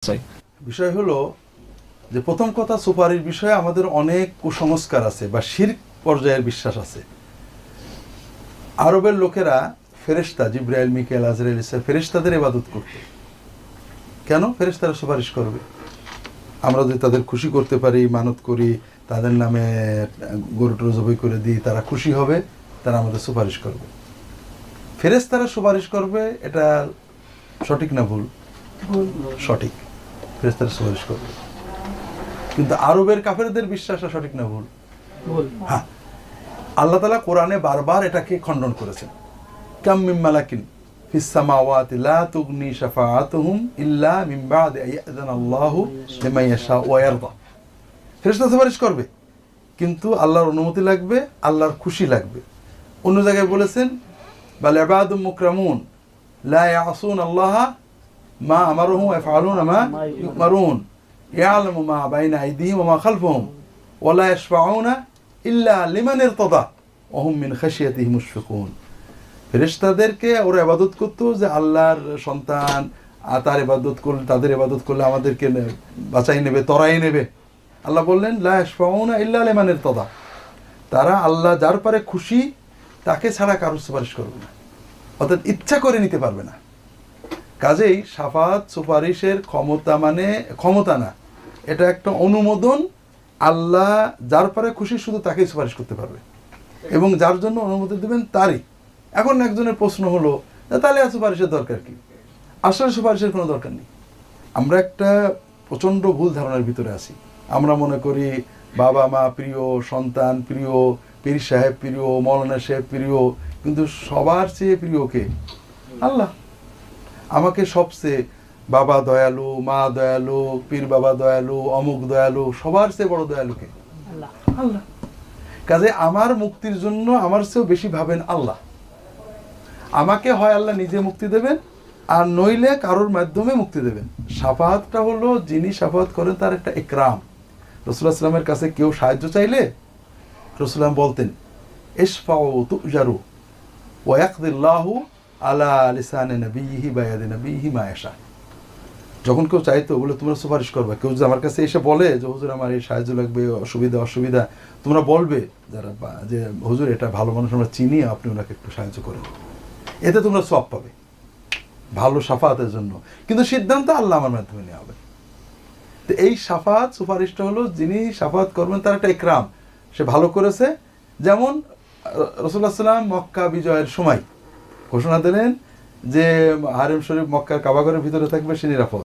বিষয় হলো যে প্রথম কথা, সুপারিশ বিষয়ে আমাদের অনেক কুসংস্কার আছে বা শিরক পর্যায়ের বিশ্বাস আছে। আরবের লোকেরা ফেরেশতা, জিবরাইল, মিকাইল, আজরাইল ফেরেশতাদের ইবাদত করত। কেন? ফেরেশতারা সুপারিশ করবে। আমরা যদি তাদের খুশি করতে পারি, মানত করি, তাদের নামে গরু টরু জবাই করে দিই, তারা খুশি হবে, তারা আমাদের সুপারিশ করবে। ফেরেশতারা সুপারিশ করবে, এটা সঠিক না ভুল? সঠিক, ফেরেশতারা সুপারিশ করবে। কিন্তু আরবের কাফেরদের বিশ্বাসটা সঠিক না ভুল? হ্যাঁ, আল্লাহ তাআলা কোরআনে বারবার এটাকে খণ্ডন করেছেন। কাম মিন মালাকিন ফিস সামাওয়াতি লা তুগনি শাফাআতুহুম ইল্লা মিন বাদি আইয়াযানাল্লাহু লিমান ইয়াশা ওয়া ইয়ারদা। ফেরেশতা সুপারিশ করবে, কিন্তু আল্লাহর অনুমতি লাগবে, আল্লাহর খুশি লাগবে। অন্য জায়গায় বলেছেন বাল ইবাদুম মুকরামুন লা ইয়াসুন আল্লাহ মা আমারুহুম ওয়া ইয়াফআলুনা মা ইউমারুন ইয়ালামু মা বাইনা আইদিহিম ওয়া মা খালফাহুম ওয়া লা ইয়াশফাউনা ইল্লা লিমান ইরতাদা ওয়া হুম মিন খাশিয়াতিহি মুশফিকুন। ফেরেশতাদেরকে ওরা ইবাদত করতো যে আল্লাহর সন্তান, তার ইবাদত করলে, তাদের ইবাদত করলে আমাদেরকে বাঁচাই নেবে, তরাই নেবে। আল্লাহ বললেন লা ইয়াশফাউনা ইল্লা লিমান ইরতাদা, তারা আল্লাহ যার পারে খুশি তাকে ছাড়া কারোর সুপারিশ করবে না, অর্থাৎ ইচ্ছা করে নিতে পারবে না। কাজেই শাফাত সুপারিশের ক্ষমতা মানে ক্ষমতা না, এটা একটা অনুমোদন। আল্লাহ যার পারে খুশি শুধু তাকেই সুপারিশ করতে পারবে এবং যার জন্য অনুমতি দেবেন তারই। এখন একজনের প্রশ্ন হলো, তাহলে আর সুপারিশের দরকার কি? আসলে সুপারিশের কোনো দরকার নেই। আমরা একটা প্রচণ্ড ভুল ধারণার ভিতরে আছি। আমরা মনে করি বাবা মা প্রিয়, সন্তান প্রিয়, পীর সাহেব প্রিয়, মৌলানা সাহেব প্রিয়, কিন্তু সবার চেয়ে প্রিয় কে? আল্লাহ। আমাকে সবচেয়ে বাবা দয়ালু, মা দয়ালু, পীর বাবা দয়ালু, অমুক দয়ালু, সবার চেয়ে বড় দয়ালু কে? আল্লাহ। কাজে আমার মুক্তির জন্য আমার চেয়েও বেশি ভাবেন আল্লাহ। আমাকে হয় আল্লাহ নিজে মুক্তি দেবেন, আর নইলে কারোর মাধ্যমে মুক্তি দেবেন। শাফাআতটা হলো, যিনি শাফাআত করেন তার একটা ইকরাম। রাসূলুল্লাহ সাল্লাল্লাহু আলাইহি ওয়াসাল্লামের কাছে কেউ সাহায্য চাইলে রাসূলুল্লাহ বলতেন ইশফাউ তুজারু ওয়া ইয়াকদিল্লাহু আলা লিসানি নবিয়িহি বায়াদি নবিয়িহি মা ইয়াশা। যখন কেউ চাইতো বলে তোমরা সুপারিশ করবে, কেউ যদি আমার কাছে এসে বলে যে হুজুর আমার এই সাহায্য লাগবে, অসুবিধা, তোমরা বলবে যারা যে হুজুর এটা ভালো মানুষ আমরা চিনি, আপনি ওনাকে একটু সাহায্য করেন, এতে তোমরা সওয়াব পাবে ভালো শাফাআতের জন্য। কিন্তু সিদ্ধান্ত আল্লাহ আমার মাধ্যমে নেওয়া হবে। তো এই শাফাআত সুপারিশটা হলো, যিনি শাফাআত করবেন তার একটা ইকরাম, সে ভালো করেছে। যেমন রাসূলুল্লাহ সাল্লাল্লাহু আলাইহি ওয়াসাল্লাম মক্কা বিজয়ের সময় ঘোষণা দিলেন যে হারেম শরীফ মক্কার কাবাগরের ভিতরে থাকবে, সে নিরাপদ।